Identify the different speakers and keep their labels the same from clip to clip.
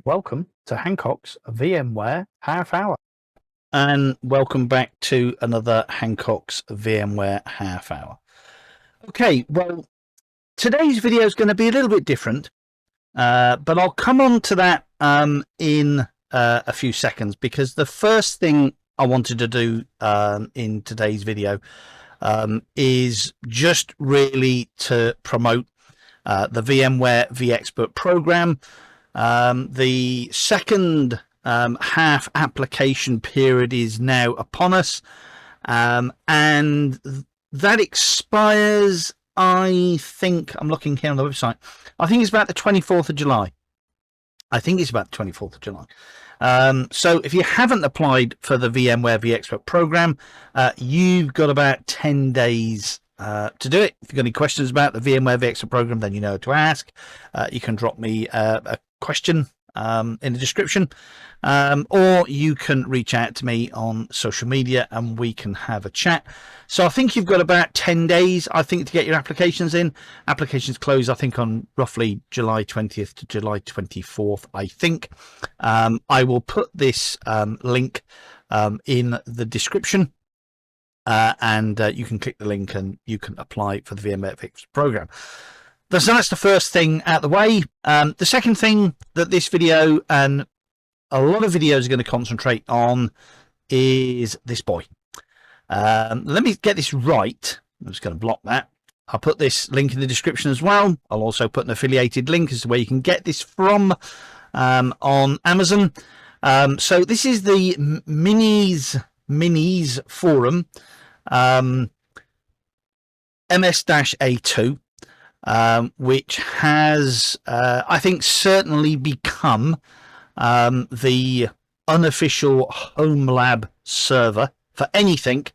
Speaker 1: welcome to Hancock's VMware Half Hour. And welcome back to another Hancock's VMware Half Hour. Okay, well, today's video is going to be a little bit different, but I'll come on to that in a few seconds, because the first thing I wanted to do in today's video is just really to promote the VMware vExpert program. The second half application period is now upon us, and that expires, I think, I'm looking here on the website, I think it's about the 24th of July. So if you haven't applied for the VMware vExpert program, you've got about 10 days to do it. If you've got any questions about the VMware vExpert program, then you know what to ask. You can drop me a question in the description, or you can reach out to me on social media and we can have a chat. So I think you've got about 10 days, I think, to get your applications in. Applications close, I think, on roughly July 20th to July 24th, I think. I will put this link in the description, and you can click the link and you can apply for the VMware vExpert program. So that's the first thing out of the way. The second thing that this video and a lot of videos are going to concentrate on is this boy. Let me get this right. I'm just going to block that. I'll put this link in the description as well. I'll also put an affiliated link as to where you can get this from on Amazon. So this is the Minisforum MS-A2. Which has, I think, certainly become the unofficial Homelab server for anything.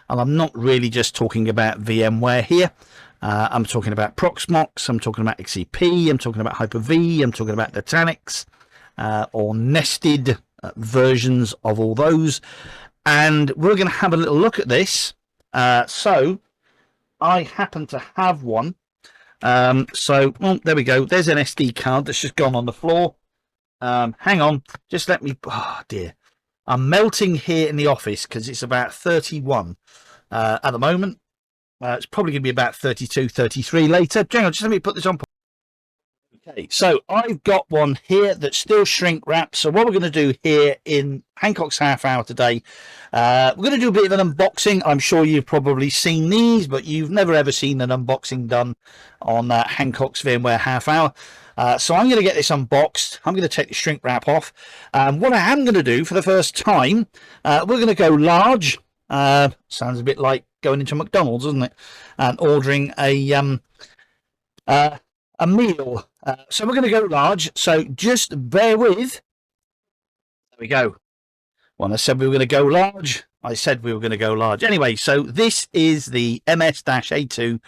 Speaker 1: And I'm not really just talking about VMware here. I'm talking about Proxmox, I'm talking about XCP, I'm talking about Hyper-V, I'm talking about Nutanix, or nested versions of all those. And we're going to have a little look at this. So I happen to have one. So, well, there we go. There's an SD card that's just gone on the floor. Hang on, just let me, oh dear, I'm melting here in the office because it's about 31 at the moment. It's probably going to be about 32, 33 later. Hang on, just let me put this on. Okay, so I've got one here that's still shrink wrapped. So what we're going to do here in Hancock's Half Hour today, we're going to do a bit of an unboxing. I'm sure you've probably seen these, but you've never ever seen an unboxing done on Hancock's VMware Half Hour. So I'm going to get this unboxed. I'm going to take the shrink wrap off. What I am going to do for the first time, we're going to go large. Sounds a bit like going into McDonald's, doesn't it? And ordering a meal. So we're going to go large. So just bear with. There we go. When I said we were going to go large, I said we were going to go large. Anyway, so this is the MS-A2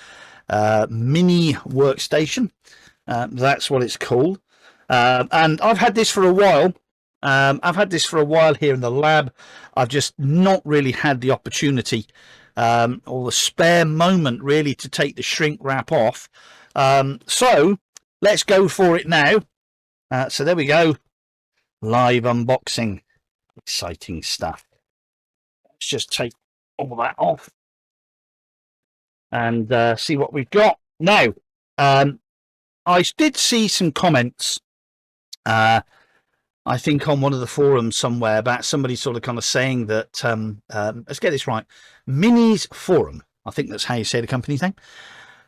Speaker 1: mini workstation. That's what it's called. And I've had this for a while. Here in the lab. I've just not really had the opportunity or the spare moment really to take the shrink wrap off. So let's go for it now. So there we go. Live unboxing. Exciting stuff. Let's just take all that off and see what we've got. Now, I did see some comments, I think on one of the forums somewhere, about somebody sort of kind of saying that, let's get this right, Minisforum, I think that's how you say the company's name.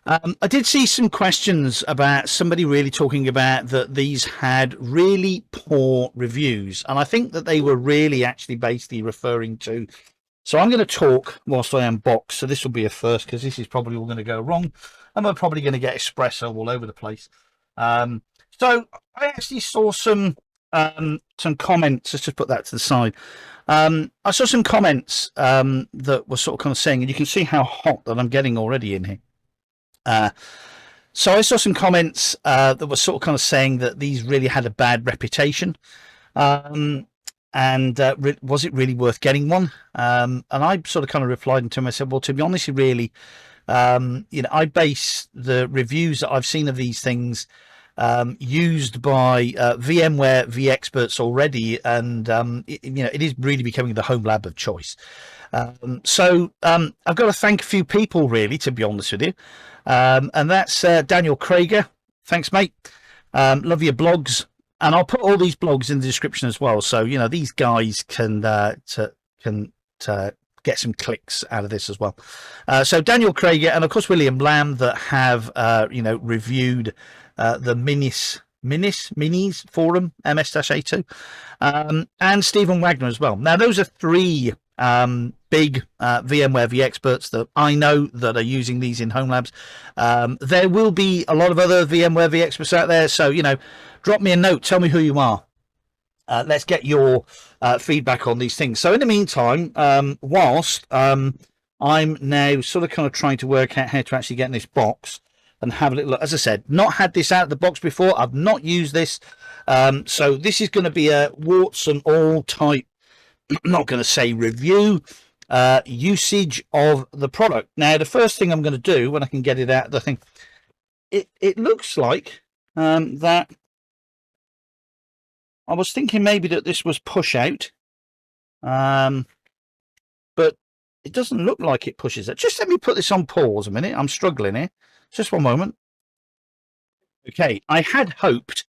Speaker 1: I did see some questions about somebody really talking about that these had really poor reviews, and I think that they were really actually basically referring to, so I'm going to talk whilst I unbox, so this will be a first because this is probably all going to go wrong and we're probably going to get espresso all over the place. So I actually saw some comments. Let's just put that to the side. I saw some comments that were sort of kind of saying, and you can see how hot that I'm getting already in here. So I saw some comments that were sort of kind of saying that these really had a bad reputation, and was it really worth getting one? And I sort of kind of replied to him. I said, well, to be honest, really, you know, I base the reviews that I've seen of these things used by VMware vExperts already, and it is really becoming the home lab of choice. So I've got to thank a few people, really, to be honest with you, and that's Daniel Krieger. Thanks, mate. Love your blogs, and I'll put all these blogs in the description as well, so these guys can get some clicks out of this as well. So Daniel Krieger and of course William Lamb, that have reviewed the Minisforum MS-A2, and Stephen Wagner as well. Now those are three big VMware vExperts that I know that are using these in home labs. There will be a lot of other VMware vExperts out there, so drop me a note, tell me who you are. Let's get your feedback on these things. So in the meantime, whilst I'm now sort of kind of trying to work out how to actually get in this box and have a little look. As I said, not had this out of the box before. I've not used this. So this is going to be a warts and all type, I'm not going to say review, usage of the product. Now, the first thing I'm going to do when I can get it out of the thing, it looks like that I was thinking maybe that this was push out, but it doesn't look like it pushes it. Just let me put this on pause a minute. I'm struggling here. Just one moment. Okay, I had hoped,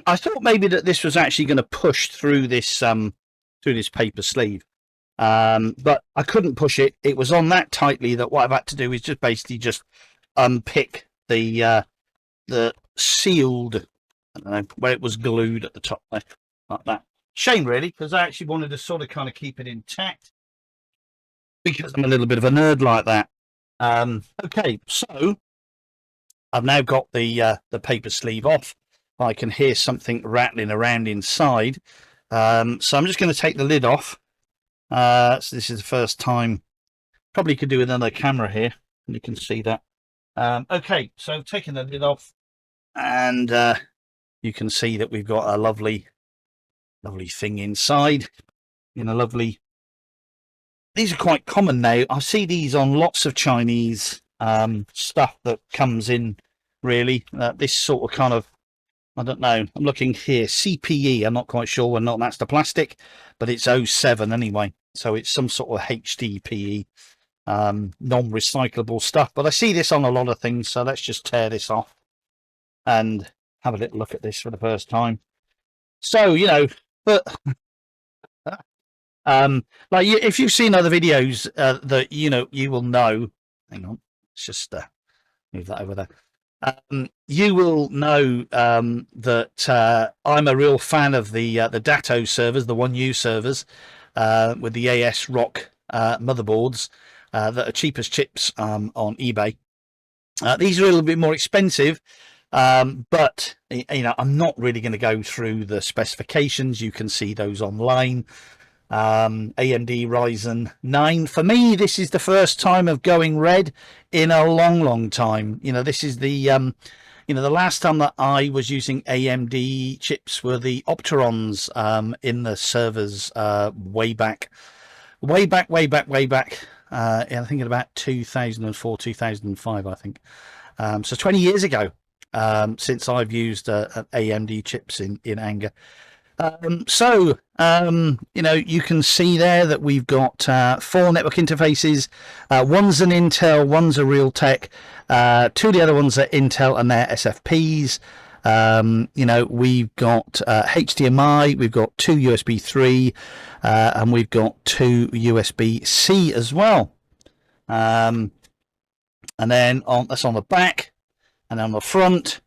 Speaker 1: I thought maybe that this was actually going to push through this paper sleeve, but I couldn't push it. It was on that tightly that what I've had to do is just basically just unpick the sealed, I don't know, where it was glued at the top there, like that. Shame really, because I actually wanted to sort of kind of keep it intact, because I'm a little bit of a nerd like that. Okay, so I've now got the paper sleeve off. I can hear something rattling around inside. So I'm just going to take the lid off. So this is the first time. Probably could do with another camera here, and you can see that. Okay, so taking the lid off, and you can see that we've got a lovely thing inside. Lovely. These are quite common now. I see these on lots of Chinese stuff that comes in, really. This sort of kind of, I don't know, I'm looking here, CPE, I'm not quite sure whether or not that's the plastic, but it's 07 anyway. So it's some sort of HDPE, non-recyclable stuff. But I see this on a lot of things, so let's just tear this off and have a little look at this for the first time. So, but like if you've seen other videos that you will know, hang on, let's just move that over there. You will know that I'm a real fan of the Datto servers, the 1U servers, with the ASRock motherboards that are cheap as chips on eBay. These are a little bit more expensive, but I'm not really going to go through the specifications. You can see those online. AMD Ryzen 9. For me, this is the first time of going red in a long time. This is the the last time that I was using AMD chips were the Opterons in the servers way back. I think in about 2004, 2005, I think. So 20 years ago, since I've used AMD chips in anger. So you can see there that we've got 4 network interfaces. One's an Intel, one's a Realtek. 2 of the other ones are Intel and they're SFPs. We've got HDMI, we've got 2 USB 3, and we've got 2 USB-C as well. And then that's on the back, and on the front,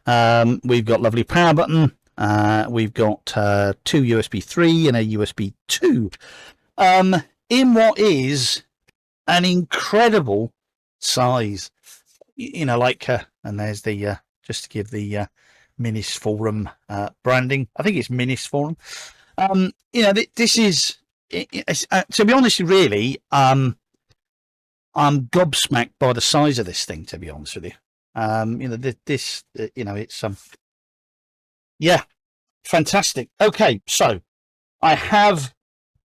Speaker 1: we've got lovely power button. We've got 2 USB 3 and a USB 2 in what is an incredible size, and there's the just to give the Minisforum branding. I think it's Minisforum. This is to be honest, really, I'm gobsmacked by the size of this thing, to be honest with you. It's yeah, fantastic. Okay, so I have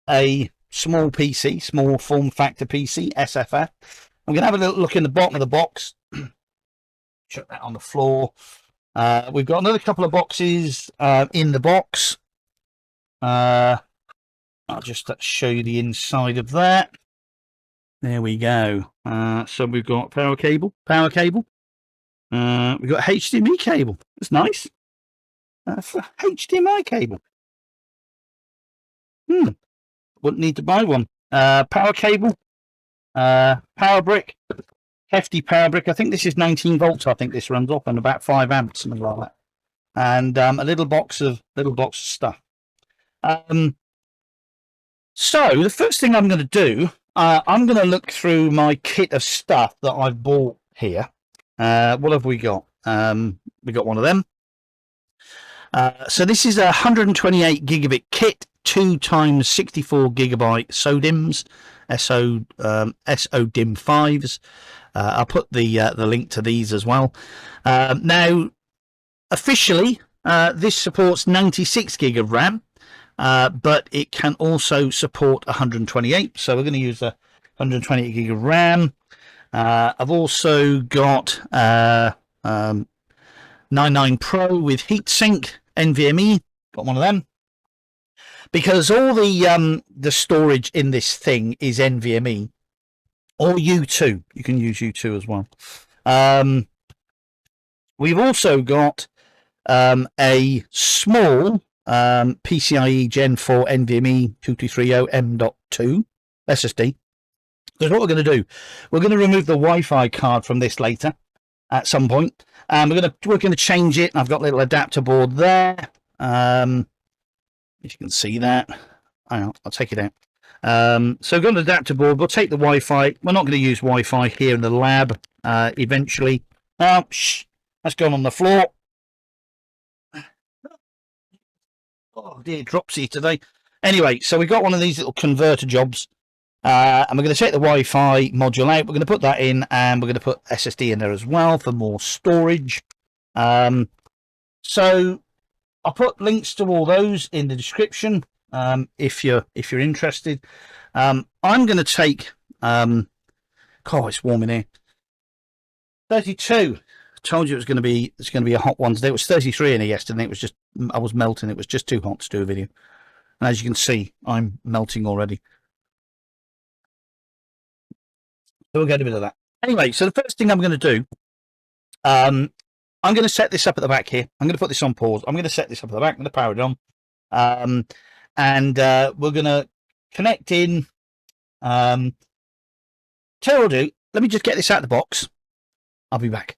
Speaker 1: a small PC, small form factor PC, SFF. I'm going to have a little look in the bottom of the box. Chuck that on the floor. We've got another couple of boxes in the box. I'll just show you the inside of that. There we go. So we've got power cable. We've got HDMI cable. That's nice. For HDMI cable. Wouldn't need to buy one. Power cable. Power brick. Hefty power brick. I think this is 19 volts. I think this runs off and about 5 amps, something like that. And a little box of stuff. So the first thing I'm going to do, I'm going to look through my kit of stuff that I've bought here. What have we got? We got one of them. So this is a 128 gigabit kit, 2 times 64 gigabyte SODIMMs, SODIMM 5s. I'll put the link to these as well. Now, officially, this supports 96 gig of RAM. But it can also support 128, so we're going to use a 128 gig of RAM. I've also got 99 Pro with Heatsink NVMe. Got one of them because all the storage in this thing is NVMe or U2. You can use U2 as well. We've also got a small PCIe Gen 4 NVMe 2230 M.2 SSD. Because what we're going to do, we're going to remove the Wi-Fi card from this later at some point. We're going to change it. I've got a little adapter board there. If you can see that, I'll take it out. So we've got an adapter board. We'll take the Wi-Fi. We're not going to use Wi-Fi here in the lab. Eventually, that's gone on the floor. Oh dear, dropsy today. Anyway, so we've got one of these little converter jobs, and we're going to take the Wi-Fi module out. We're going to put that in, and we're going to put SSD in there as well for more storage. So I'll put links to all those in the description if you're interested. I'm going to take. God, it's warm in here. 32. Told you it's going to be a hot one today. It was 33 in here yesterday. It was just I was melting. It was just too hot to do a video. And as you can see, I'm melting already. So we'll get a bit of that. Anyway, so the first thing I'm going to do, I'm going to set this up at the back here. I'm going to put this on pause. I'm going to set this up at the back. I'm going to power it on. And we're going to connect in. Tell you what I'll do. Let me just get this out of the box. I'll be back.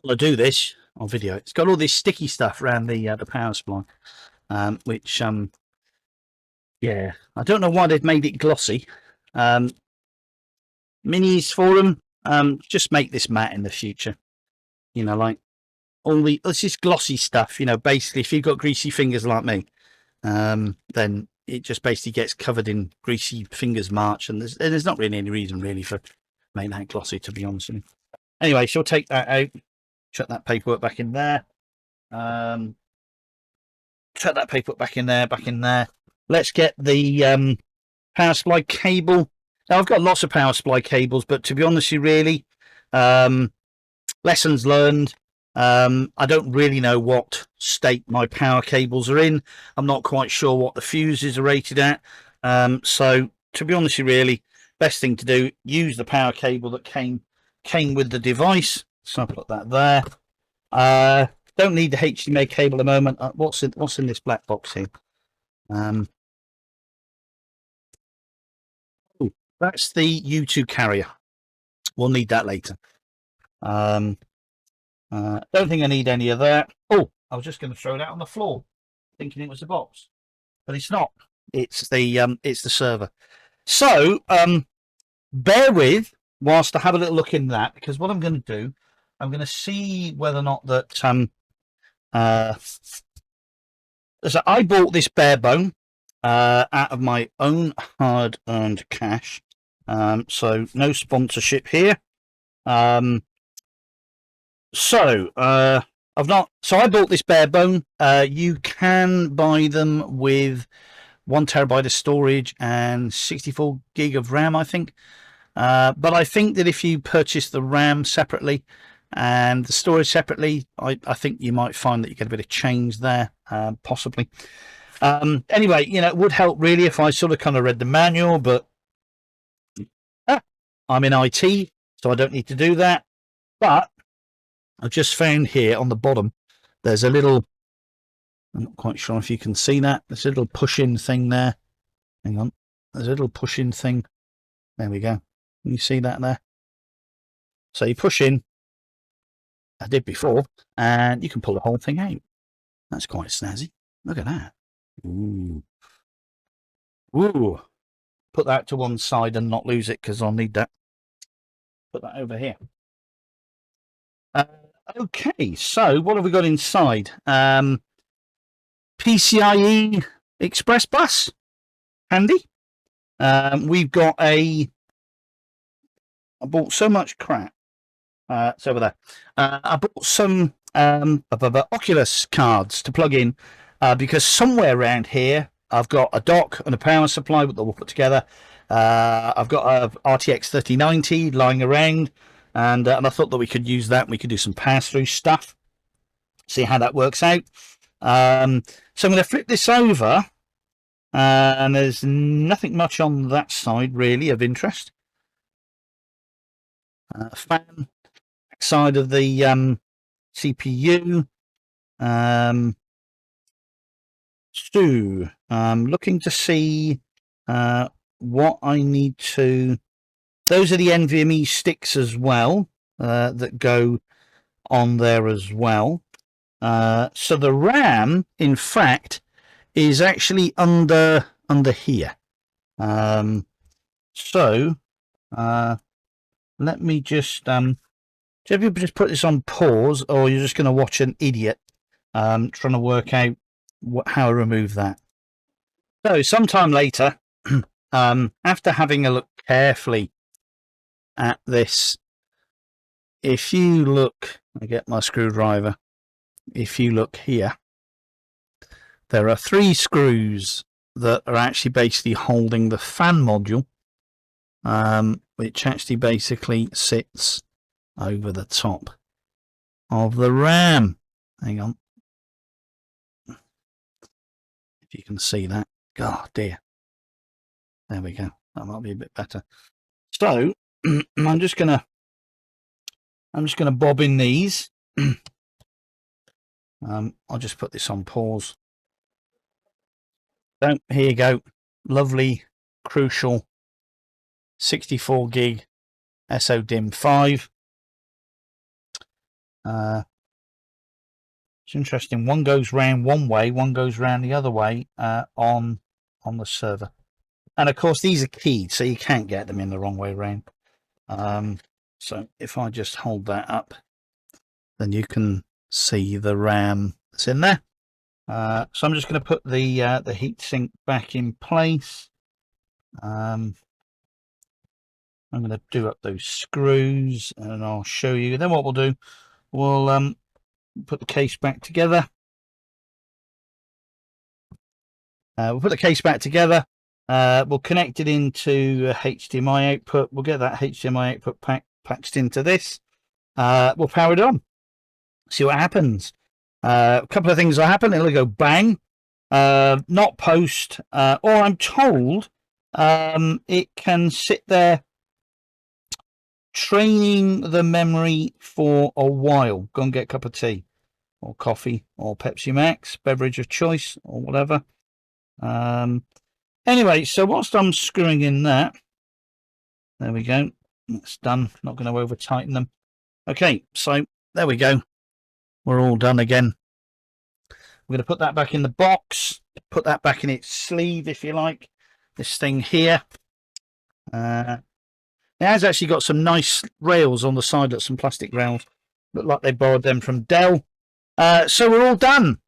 Speaker 1: While I do this on video, it's got all this sticky stuff around the power supply, which yeah, I don't know why they've made it glossy. Minisforum, just make this matte in the future. You know, like this is glossy stuff. You know, basically, if you've got greasy fingers like me, then it just basically gets covered in greasy fingers march, and there's not really any reason really for making that glossy, to be honest with you. Anyway, so we'll take that out. Chuck that paperwork back in there. Chuck that paperwork back in there. Let's get the power supply cable. Now, I've got lots of power supply cables, but to be honest with you, really, lessons learned. I don't really know what state my power cables are in. I'm not quite sure what the fuses are rated at. So, to be honest with you, really, best thing to do, use the power cable that came with the device. So I'll put that there. Don't need the HDMI cable at the moment. What's in this black box here? That's the U2 carrier. We'll need that later. Don't think I need any of that. Oh, I was just going to throw it out on the floor, thinking it was the box, but it's not. It's the server. So bear with whilst I have a little look in that, because what I'm going to do, I'm going to see whether or not that so I bought this Barebone out of my own hard-earned cash. So no sponsorship here. So I bought this Barebone. You can buy them with 1 terabyte of storage and 64 gig of RAM, I think. But I think that if you purchase the RAM separately, and the storage separately. I think you might find that you get a bit of change there, possibly. Anyway, you know, it would help really if I sort of kind of read the manual, but I'm in IT, so I don't need to do that. But I've just found here on the bottom, there's a little, I'm not quite sure if you can see that. There's a little push-in thing there. Hang on. There's a little push-in thing. There we go. Can you see that there? So you push in, I did before, and you can pull the whole thing out. That's quite snazzy. Look at that. Ooh. Ooh. Put that to one side and not lose it because I'll need that. Put that over here. Okay, so what have we got inside? PCIe Express bus. Handy. We've got I bought so much crap. It's over there. I bought some Oculus cards to plug in because somewhere around here I've got a dock and a power supply that we'll put together. I've got a RTX 3090 lying around, and I thought that we could use that. We could do some pass-through stuff, see how that works out. So I'm going to flip this over, and there's nothing much on that side really of interest. Fan side of the CPU. So I'm looking to see what I need to. Those are the NVMe sticks as well that go on there as well. So the RAM, in fact, is actually under here. So let me just if you just put this on pause, or you're just going to watch an idiot trying to work out how to remove that. So sometime later, after having a look carefully at this, if you look, I get my screwdriver. If you look here, there are 3 screws that are actually basically holding the fan module, which actually basically sits over the top of the RAM. Hang on. If you can see that. God dear. There we go. That might be a bit better. So I'm just gonna bob in these. I'll just put this on pause. So here you go. Lovely, crucial 64 gig SODIMM 5. It's interesting. One goes round one way, one goes round the other way on the server. And of course, these are keyed, so you can't get them in the wrong way round. So if I just hold that up, then you can see the RAM that's in there. So I'm just going to put the heatsink back in place. I'm going to do up those screws, and I'll show you. Then what we'll do, we'll put the case back together. We'll put the case back together. We'll connect it into a HDMI output. We'll get that HDMI output patched into this. We'll power it on. See what happens. A couple of things will happen. It'll go bang. Not post. Or I'm told it can sit there training the memory for a while. Go and get a cup of tea or coffee or Pepsi Max, beverage of choice or whatever. Anyway, so whilst I'm screwing in that, there we go. That's done. Not going to over tighten them. Okay, so there we go. We're all done again. We're going to put that back in the box, put that back in its sleeve, if you like. This thing here. It has actually got some nice rails on the side, some plastic rails. Look like they borrowed them from Dell. So we're all done.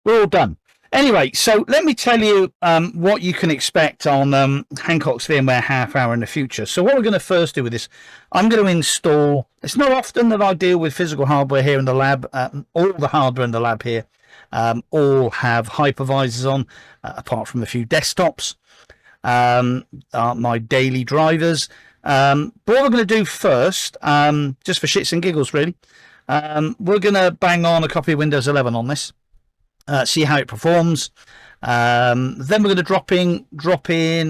Speaker 1: We're all done. Anyway, so let me tell you what you can expect on Hancock's VMware half hour in the future. So what we're going to first do with this, I'm going to install, it's not often that I deal with physical hardware here in the lab. All the hardware in the lab here all have hypervisors on, apart from a few desktops. My daily drivers. But what we're going to do first, just for shits and giggles, really, we're going to bang on a copy of Windows 11 on this, see how it performs. Then we're going to drop in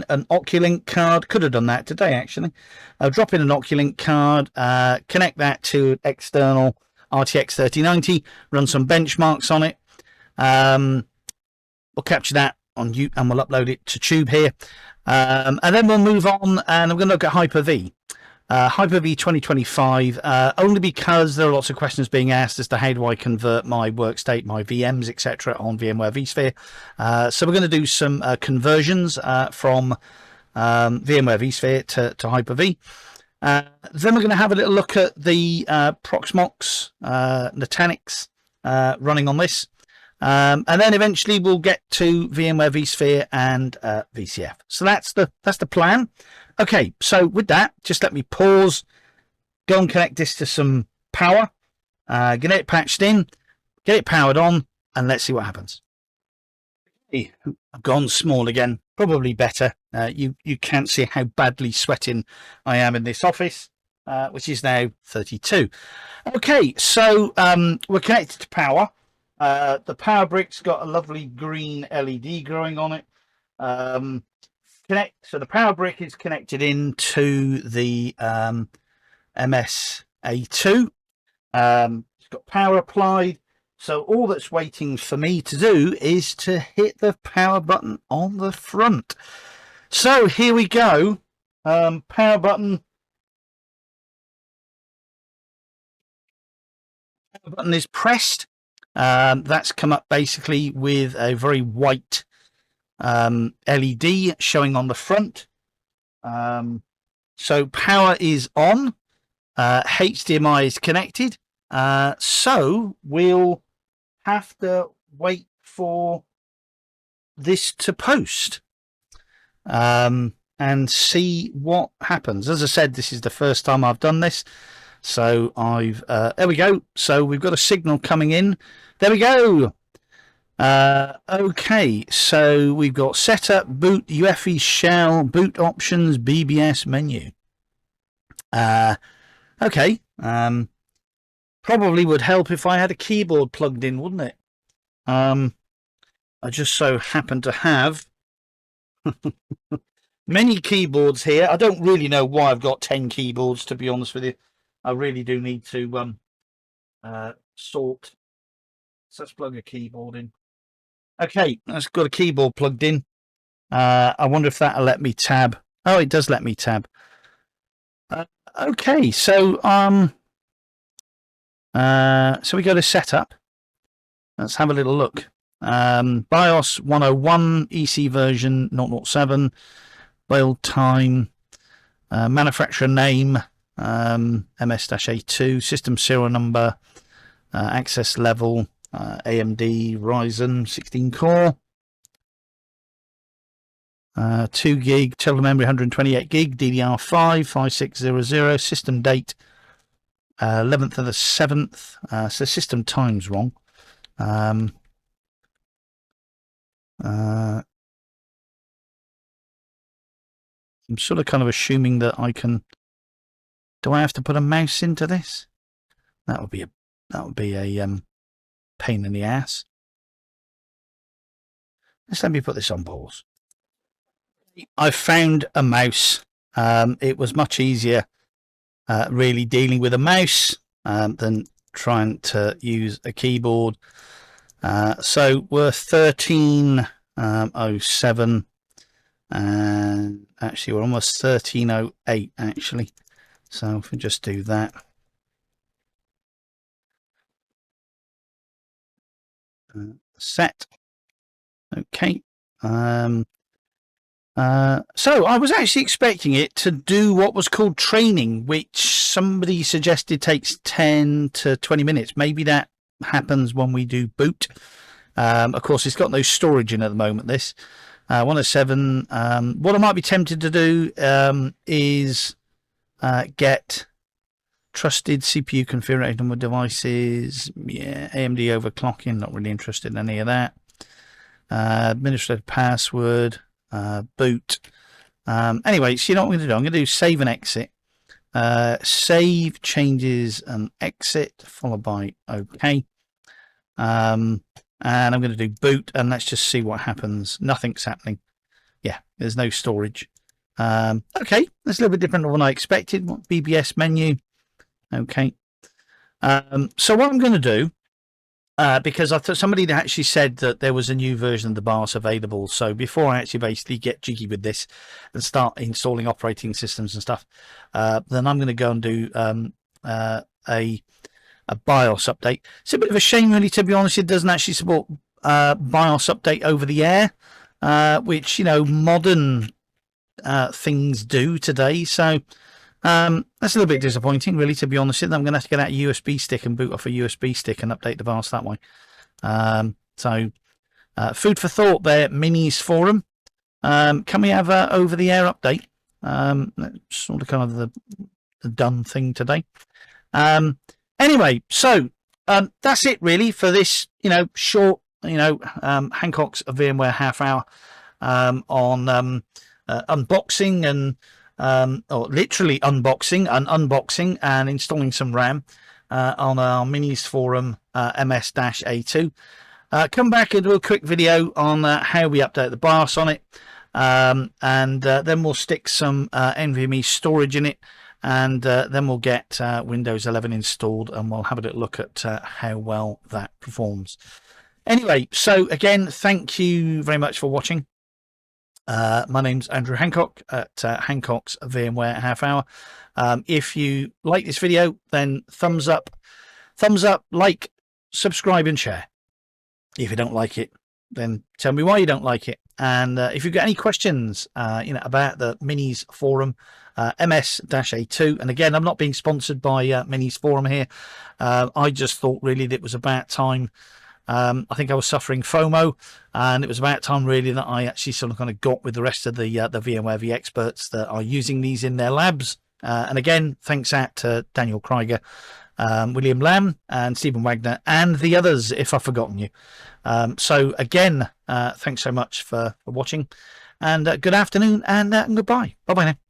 Speaker 1: an Oculink card. Could have done that today, actually. Drop in an Oculink card, connect that to an external RTX 3090, run some benchmarks on it. We'll capture that on YouTube and we'll upload it to Tube here. And then we'll move on and I'm going to look at Hyper-V. Hyper-V 2025, only because there are lots of questions being asked as to how do I convert my work state, my VMs, etc. on VMware vSphere. So we're going to do some conversions from VMware vSphere to Hyper-V. Then we're going to have a little look at the Proxmox Nutanix running on this. And then eventually we'll get to VMware vSphere and VCF. So that's the plan. Okay, so with that, just let me pause, go and connect this to some power, get it patched in, get it powered on, and let's see what happens. I've gone small again, probably better. You can't see how badly sweating I am in this office, which is now 32. Okay, so we're connected to power. The power brick's got a lovely green LED growing on it. So the power brick is connected into the MS-A2. It's got power applied. So all that's waiting for me to do is to hit the power button on the front. So here we go. Power button. Power button is pressed. That's come up basically with a very white LED showing on the front. So power is on, HDMI is connected, so we'll have to wait for this to post and see what happens. As I said, this is the first time I've done this, so I've there we go. So we've got a signal coming in. There we go. Okay, so we've got setup, boot, UEFI shell, boot options, BBS menu. Okay, probably would help if I had a keyboard plugged in, wouldn't it? I just so happen to have many keyboards here. I don't really know why I've got 10 keyboards, to be honest with you. I really do need to sort. So let's plug a keyboard in. Okay, that's got a keyboard plugged in. I wonder if that'll let me tab. Oh, it does let me tab. Okay, so so we go to setup. Let's have a little look. BIOS 101, EC version 007, build time, manufacturer name, MS-A2, system serial number, access level. AMD Ryzen 16 core, 2 gig total memory, 128 gig, DDR5 5600, system date 11th of the 7th. So system time's wrong. I'm sort of kind of assuming that I can. Do I have to put a mouse into this? That would be a pain in the ass. Let's let me put this on pause. I found a mouse. It was much easier really dealing with a mouse than trying to use a keyboard. So we're 1307 and actually we're almost 1308 actually. So if we just do that. Set. Okay. So I was actually expecting it to do what was called training, which somebody suggested takes 10 to 20 minutes. Maybe that happens when we do boot. Of course, it's got no storage in at the moment, this. 107. What I might be tempted to do is get trusted CPU configuration on devices. Yeah, AMD overclocking. Not really interested in any of that. Administrative password. Boot. Anyway, so you know what I'm going to do? I'm going to do save and exit. Save, changes, and exit, followed by OK. And I'm going to do boot, and let's just see what happens. Nothing's happening. Yeah, there's no storage. Okay, that's a little bit different than what I expected. BBS menu. Okay. So what I'm going to do, because I thought somebody had actually said that there was a new version of the BIOS available. So before I actually basically get jiggy with this and start installing operating systems and stuff, then I'm going to go and do a BIOS update. It's a bit of a shame, really, to be honest. It doesn't actually support BIOS update over the air, which, you know, modern things do today. So that's a little bit disappointing, really, to be honest. I'm going to have to get out a USB stick and boot off a USB stick and update the BIOS that way. So food for thought there, Minisforum. Can we have a over-the-air update? That's sort of kind of the done thing today. Anyway, so that's it really for this, you know, short, you know, Hancock's VMware half hour on unboxing and or literally unboxing and installing some RAM on our Minisforum MS-A2. Come back and do a quick video on how we update the BIOS on it, and then we'll stick some NVMe storage in it, and then we'll get Windows 11 installed, and we'll have a little look at how well that performs. Anyway, so again, thank you very much for watching. My name's Andrew Hancock at Hancock's VMware half hour. If you like this video, then thumbs up, like, subscribe and share. If you don't like it, then tell me why you don't like it. And if you've got any questions, you know, about the Minisforum MS-A2, and again, I'm not being sponsored by Minisforum here. I just thought really that it was about time. I think I was suffering FOMO, and it was about time really that I actually sort of kind of got with the rest of the VMware vExperts that are using these in their labs. And again, thanks out to Daniel Krieger, William Lamb, and Stephen Wagner, and the others if I've forgotten you. So again, thanks so much for watching, and good afternoon and goodbye. Bye bye now.